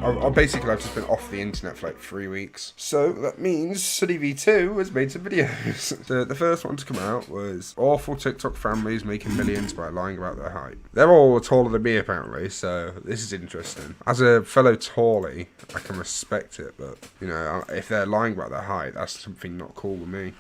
I've just been off the internet for like 3 weeks. So that means SunnyV2 has made some videos. The first one to come out was awful TikTok families making millions by lying about their height. They're all taller than me apparently, so this is interesting. As a fellow tallie, I can respect it, but you know, if they're lying about their height, that's something not cool with me.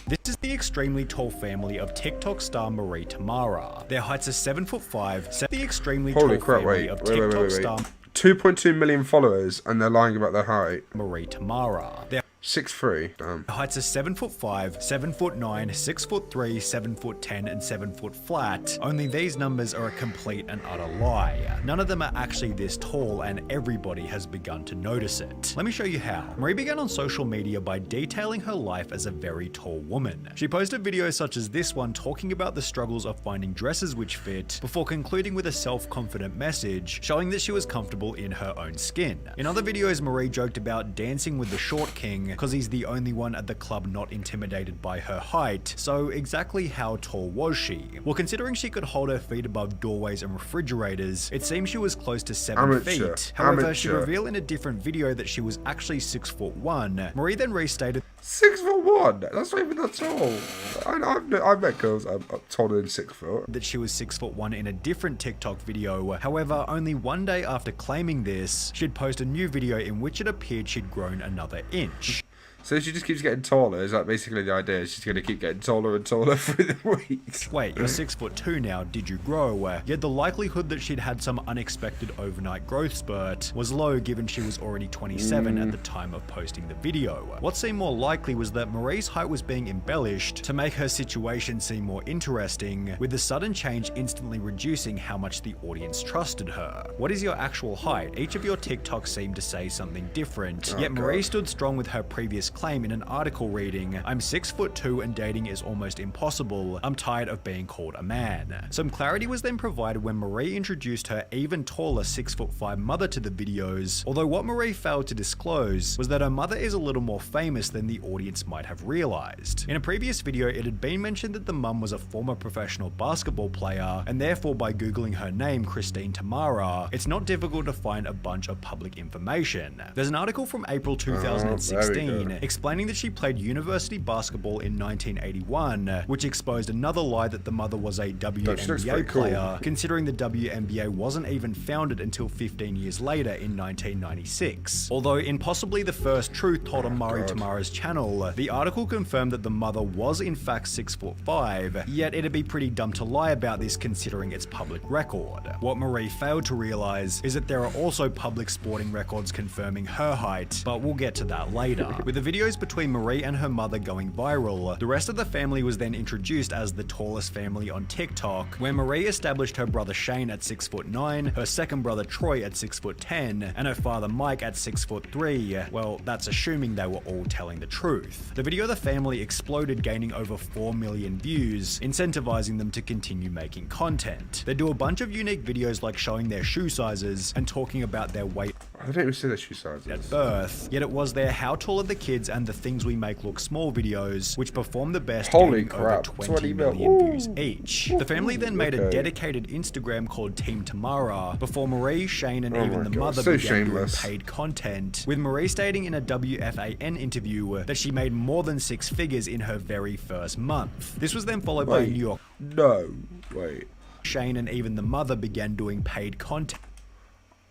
This is the extremely tall family of TikTok star Marie Tamara. Their heights are 7'5". The extremely Holy tall crap, family of TikTok star 2.2 million followers and they're lying about their height. Marie Tamara. Their 6'3". Damn. heights are 7'5", 7'9", 6'3", 7'10", and 7 foot flat. Only these numbers are a complete and utter lie. None of them are actually this tall, and everybody has begun to notice it. Let me show you how. Marie began on social media by detailing her life as a very tall woman. She posted videos such as this one talking about the struggles of finding dresses which fit, before concluding with a self-confident message showing that she was comfortable in her own skin. In other videos, Marie joked about dancing with the short king because he's the only one at the club not intimidated by her height. So exactly how tall was she? Well, considering she could hold her feet above doorways and refrigerators, it seems she was close to 7 feet. However, she revealed in a different video that she was actually 6'1". Marie then restated 6'1". That's not even that tall. I've met girls taller than 6 foot. that she was 6'1" in a different TikTok video. However, only one day after claiming this, she'd post a new video in which it appeared she'd grown another inch. So she just keeps getting taller. Is that basically the idea? She's going to keep getting taller and taller through the weeks. Wait, you're 6'2" now, did you grow? Yet the likelihood that she'd had some unexpected overnight growth spurt was low given she was already 27 at the time of posting the video. What seemed more likely was that Marie's height was being embellished to make her situation seem more interesting, with the sudden change instantly reducing how much the audience trusted her. What is your actual height? Each of your TikToks seemed to say something different, yet Marie stood strong with her previous claim in an article reading, "I'm 6'2" and dating is almost impossible. I'm tired of being called a man." Some clarity was then provided when Marie introduced her even taller 6'5" mother to the videos, although what Marie failed to disclose was that her mother is a little more famous than the audience might have realized. In a previous video, it had been mentioned that the mum was a former professional basketball player, and therefore by googling her name, Christine Tamara, it's not difficult to find a bunch of public information. There's an article from April 2016 explaining that she played university basketball in 1981, which exposed another lie that the mother was a WNBA player, considering the WNBA wasn't even founded until 15 years later in 1996. Although in possibly the first truth told on Marie Tamara's channel, the article confirmed that the mother was in fact 6'5", yet it'd be pretty dumb to lie about this considering its public record. What Marie failed to realize is that there are also public sporting records confirming her height, but we'll get to that later. With the videos between Marie and her mother going viral, the rest of the family was then introduced as the tallest family on TikTok, where Marie established her brother Shane at 6'9", her second brother Troy at 6'10", and her father Mike at 6'3". Well, that's assuming they were all telling the truth. The video of the family exploded, gaining over 4 million views, incentivizing them to continue making content. They do a bunch of unique videos like showing their shoe sizes and talking about their weight I don't even see their shoe sizes. at birth, yet it was their how tall are the kids and the things we make look small videos which performed the best, Holy gaining crap, over 20 million views each. The family then made a dedicated Instagram called Team Tamara before Marie, Shane, and even the mother began doing paid content, with Marie stating in a WFAN interview that she made more than 6 figures in her very first month. This was then followed by New York. No, wait. Shane and even the mother began doing paid content.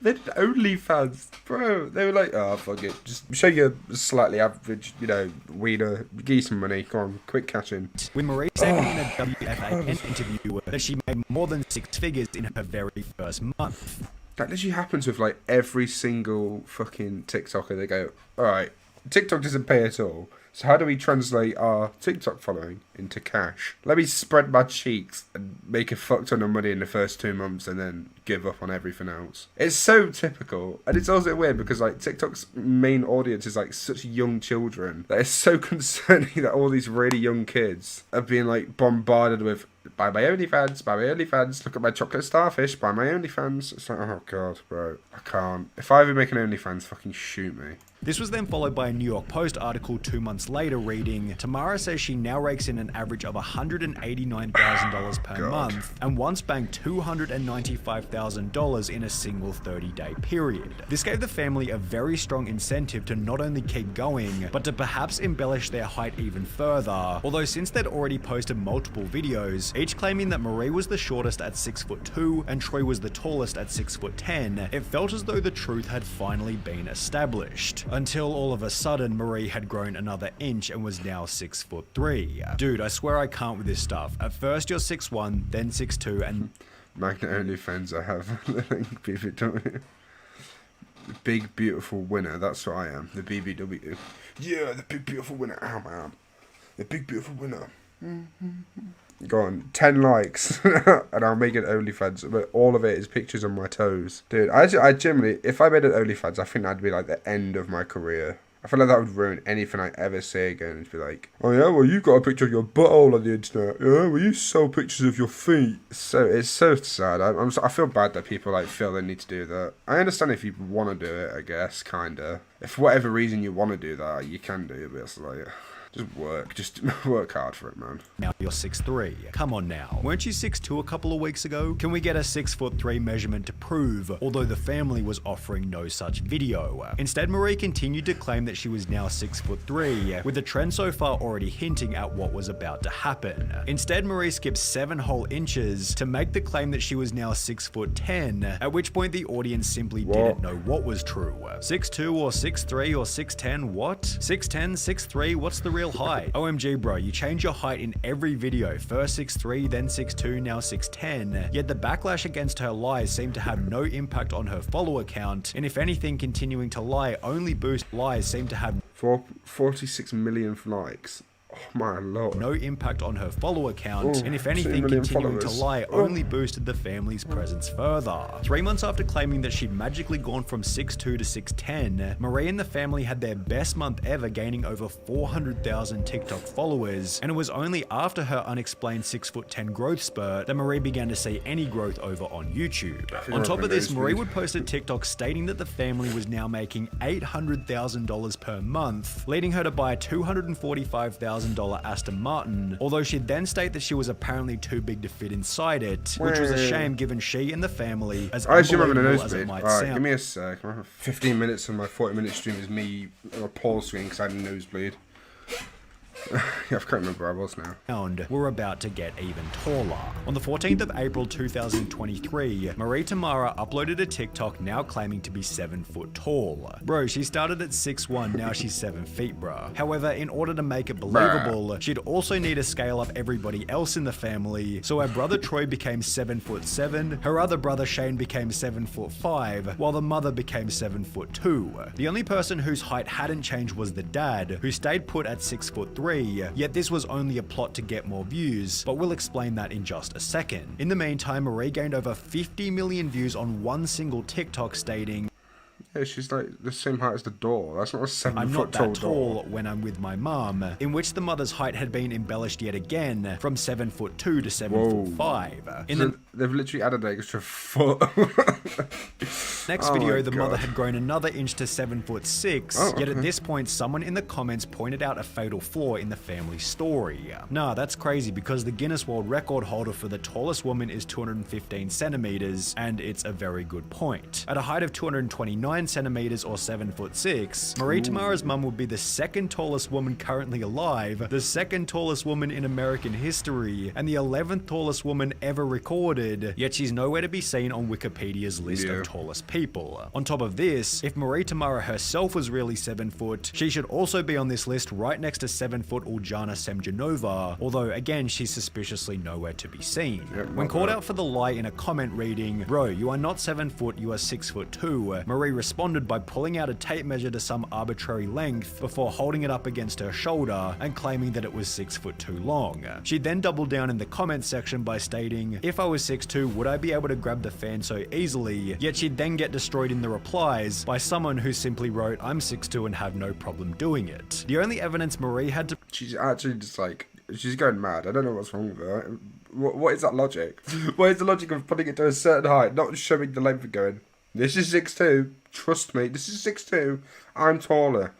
They did OnlyFans, bro. They were like, oh, fuck it. Just show your slightly average, you know, wiener. Give you some money. Come on, quick cash in. With Marie saying in a WFAN interview that she made more than 6 figures in her very first month. That literally happens with, like, every single fucking TikToker. They go, alright, TikTok doesn't pay at all. So how do we translate our TikTok following into cash? Let me spread my cheeks and make a fuck ton of money in the first 2 months and then give up on everything else. It's so typical. And it's also weird because like TikTok's main audience is like such young children that it's so concerning that all these really young kids are being like bombarded with buy my OnlyFans, buy my OnlyFans, look at my chocolate starfish, buy my OnlyFans. It's like, oh god, bro, I can't. If I ever make an OnlyFans, fucking shoot me. This was then followed by a New York Post article 2 months later reading, Tamara says she now rakes in an average of $189,000 per month and once banked $295,000 in a single 30-day period. This gave the family a very strong incentive to not only keep going, but to perhaps embellish their height even further, although since they'd already posted multiple videos, each claiming that Marie was the shortest at 6'2" and Troy was the tallest at 6'10", it felt as though the truth had finally been established. Until all of a sudden, Marie had grown another inch and was now 6'3". Dude, I swear I can't with this stuff. At first you're 6'1", then 6'2", and Magna OnlyFans, I have the link, BBW. Big beautiful winner, that's what I am. The BBW. Yeah, the big beautiful winner. Ow. The big beautiful winner. Go on, 10 likes and I'll make an OnlyFans, but all of it is pictures of my toes. Dude, I generally, if I made an OnlyFans, I think that'd be like the end of my career. I feel like that would ruin anything I ever say again. It'd be like, oh yeah, well you got a picture of your butthole on the internet. Yeah, well you sell pictures of your feet. So it's so sad. I feel bad that people like feel they need to do that. I understand if you want to do it, I guess, kinda. If for whatever reason you want to do that, you can do it, but it's like, just work hard for it, man. Now you're 6'3". Come on now. Weren't you 6'2" a couple of weeks ago? Can we get a 6'3" measurement to prove, although the family was offering no such video? Instead, Marie continued to claim that she was now 6'3", with the trend so far already hinting at what was about to happen. Instead, Marie skipped 7 whole inches to make the claim that she was now 6'10", at which point the audience simply didn't know what was true. 6'2" or 6'3" or 6'10", what? 6'10", 6'3", what's the real height? OMG bro, you change your height in every video, first 6'3", then 6'2", now 6'10", yet the backlash against her lies seem to have no impact on her follower count, and if anything, continuing to lie only boosts lies seem to have 46 million likes. Oh my lord. No impact on her follower count, and if anything, continuing to lie only boosted the family's presence further. 3 months after claiming that she'd magically gone from 6'2" to 6'10", Marie and the family had their best month ever, gaining over 400,000 TikTok followers, and it was only after her unexplained 6'10" growth spurt that Marie began to see any growth over on YouTube. On top of this, Marie would post a TikTok stating that the family was now making $800,000 per month, leading her to buy a $245,000 Aston Martin, although she'd then state that she was apparently too big to fit inside it, which was a shame given she and the family, as unbelievable as it might sound. Give me a sec. 15 minutes of my 40-minute stream is me on a pause screen because I had a nosebleed. Yeah, I can't remember where I was now. We're about to get even taller. On the 14th of April 2023, Marie Tamara uploaded a TikTok now claiming to be 7 foot tall. Bro, she started at 6'1", now she's 7 feet, bro. However, in order to make it believable, she'd also need to scale up everybody else in the family, so her brother Troy became 7'7", her other brother Shane became 7'5", while the mother became 7'2". The only person whose height hadn't changed was the dad, who stayed put at 6'3", yet this was only a plot to get more views, but we'll explain that in just a second. In the meantime, Marie gained over 50 million views on one single TikTok stating, yeah, she's like the same height as the door. That's not a 7 I'm foot not tall that tall door. when I'm with my mum, in which the mother's height had been embellished yet again from 7'2" to 7'5". They've literally added an extra foot. Next video, the mother had grown another inch to 7'6", yet at this point, someone in the comments pointed out a fatal flaw in the family story. Nah, that's crazy because the Guinness World Record holder for the tallest woman is 215 centimeters, and it's a very good point. At a height of 229 centimeters or 7'6", Marie Tamara's mum would be the second tallest woman currently alive, the second tallest woman in American history, and the 11th tallest woman ever recorded, yet she's nowhere to be seen on Wikipedia's list of tallest people. On top of this, if Marie Tamara herself was really 7 foot, she should also be on this list right next to 7 foot Uljana Semjanova, although again she's suspiciously nowhere to be seen. When called out for the lie in a comment reading, bro, you are not 7 foot, you are 6'2", Marie responded by pulling out a tape measure to some arbitrary length before holding it up against her shoulder and claiming that it was 6 foot too long. She then doubled down in the comments section by stating, if I was 6'2", would I be able to grab the fan so easily? Yet she'd then get destroyed in the replies by someone who simply wrote, I'm 6'2" and have no problem doing it. The only evidence Marie had to— She's actually just like, she's going mad. I don't know what's wrong with her. What is that logic? What is the logic of putting it to a certain height, not showing the length and going, This is 6'2". Trust me, this is 6'2". I'm taller.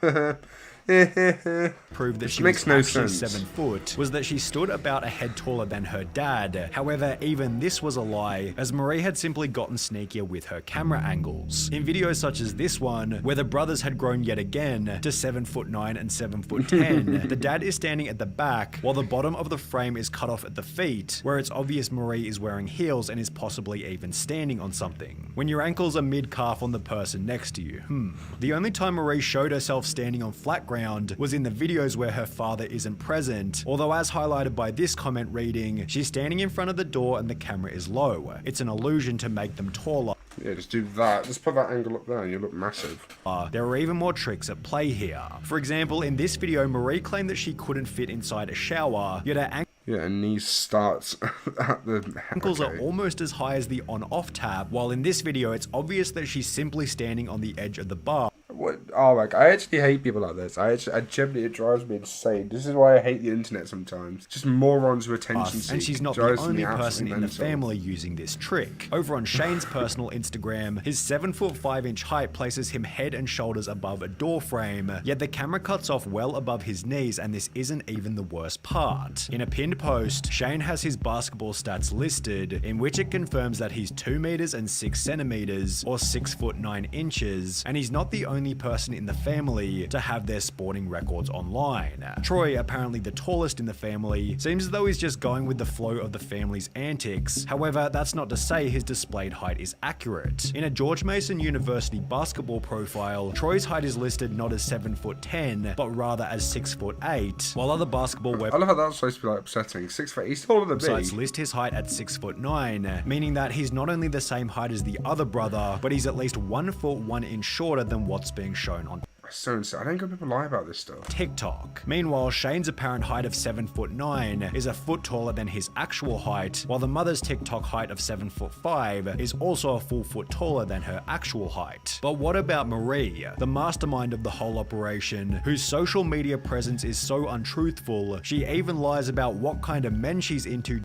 Proved that she was makes no actually sense. 7 foot was that she stood about a head taller than her dad. However, even this was a lie, as Marie had simply gotten sneakier with her camera angles. In videos such as this one, where the brothers had grown yet again to 7'9" and 7'10", the dad is standing at the back, while the bottom of the frame is cut off at the feet, where it's obvious Marie is wearing heels and is possibly even standing on something. When your ankles are mid-calf on the person next to you, The only time Marie showed herself standing on flat ground was in the videos where her father isn't present, although as highlighted by this comment reading, she's standing in front of the door and the camera is low. It's an illusion to make them taller. Yeah, just do that. Just put that angle up there and you look massive. There are even more tricks at play here. For example, in this video, Marie claimed that she couldn't fit inside a shower, yet her Yeah, and knee starts at the... ankles are almost as high as the on-off tab, while in this video it's obvious that she's simply standing on the edge of the bar. What? Oh my god, I actually hate people like this. I genuinely, it drives me insane. This is why I hate the internet sometimes. Just morons who attention seek. And she's not the Drives me only person absolutely in the mental. family using this trick. Over on Shane's personal Instagram, his 7'5" height places him head and shoulders above a door frame, yet the camera cuts off well above his knees, and this isn't even the worst part. In a pinned post, Shane has his basketball stats listed, in which it confirms that he's 2 meters and 6 centimeters, or 6'9" inches, and he's not the only person in the family to have their sporting records online. Troy, apparently the tallest in the family, seems as though he's just going with the flow of the family's antics. However, that's not to say his displayed height is accurate. In a George Mason University basketball profile, Troy's height is listed not as 7'10", but rather as 6'8", while other basketball I love how that's supposed to be like upsetting. 6 foot, he's taller than me. websites list his height at 6'9", meaning that he's not only the same height as the other brother, but he's at least 1 foot 1 inch shorter than what's being shown on So insane. I don't get people lie about this stuff. TikTok. Meanwhile, Shane's apparent height of 7'9" is a foot taller than his actual height, while the mother's TikTok height of 7'5" is also a full foot taller than her actual height. But what about Marie, the mastermind of the whole operation, whose social media presence is so untruthful, she even lies about what kind of men she's into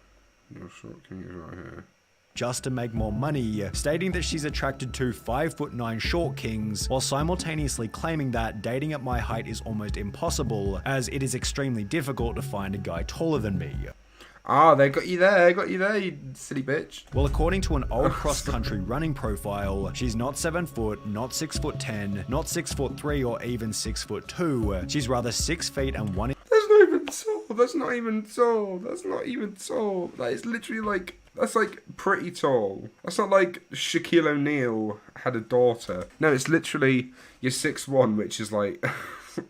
Your short king is right here. just to make more money, stating that she's attracted to 5'9" short kings, while simultaneously claiming that dating at my height is almost impossible, as it is extremely difficult to find a guy taller than me. Ah, they got you there, you silly bitch. Well, according to an old cross-country running profile, she's not 7 foot, not 6'10", not 6'3", or even 6'2". She's rather 6 feet and 1 That's not even tall. That's not even tall. That's not even tall. That is literally like... That's like pretty tall. That's not like Shaquille O'Neal had a daughter. No, it's literally you're 6'1", which is like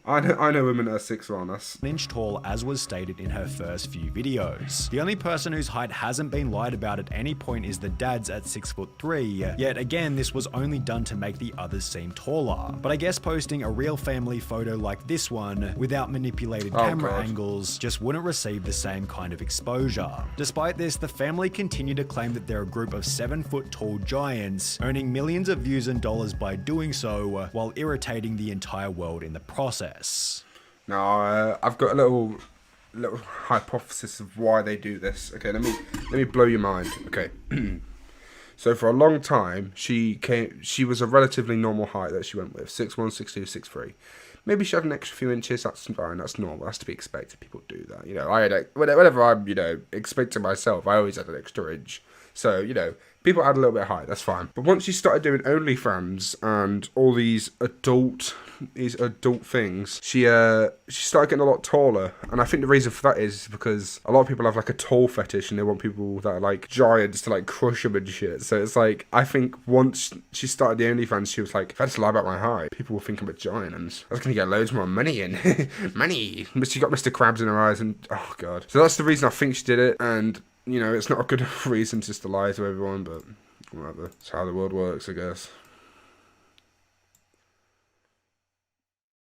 I know women that are 6'1". That's inch tall, as was stated in her first few videos. The only person whose height hasn't been lied about at any point is the dad's at 6'3", yet again this was only done to make the others seem taller. But I guess posting a real family photo like this one, without manipulated camera angles, just wouldn't receive the same kind of exposure. Despite this, the family continue to claim that they're a group of 7 foot tall giants, earning millions of views and dollars by doing so, while irritating the entire world in the process. Now, I've got a little hypothesis of why they do this. Okay, let me blow your mind. Okay, so for a long time, she was a relatively normal height that she went with, 6'1", 6'2", 6'3". Maybe she had an extra few inches. That's fine. That's normal. That's to be expected. People do that. You know, whenever I'm expecting myself, I always had an extra inch. So people add a little bit of height. That's fine. But once she started doing OnlyFans and all these adult things, she started getting a lot taller. And I think the reason for that is because a lot of people have like a tall fetish and they want people that are like giants to like crush them and shit. So it's like, I think once she started the OnlyFans, she was like, if I just lie about my height, people will think I'm a giant and I was going to get loads more money in. Money. She got Mr. Krabs in her eyes and oh god. So that's the reason I think she did it. And it's not a good reason just to lie to everyone, but whatever. It's how the world works, I guess.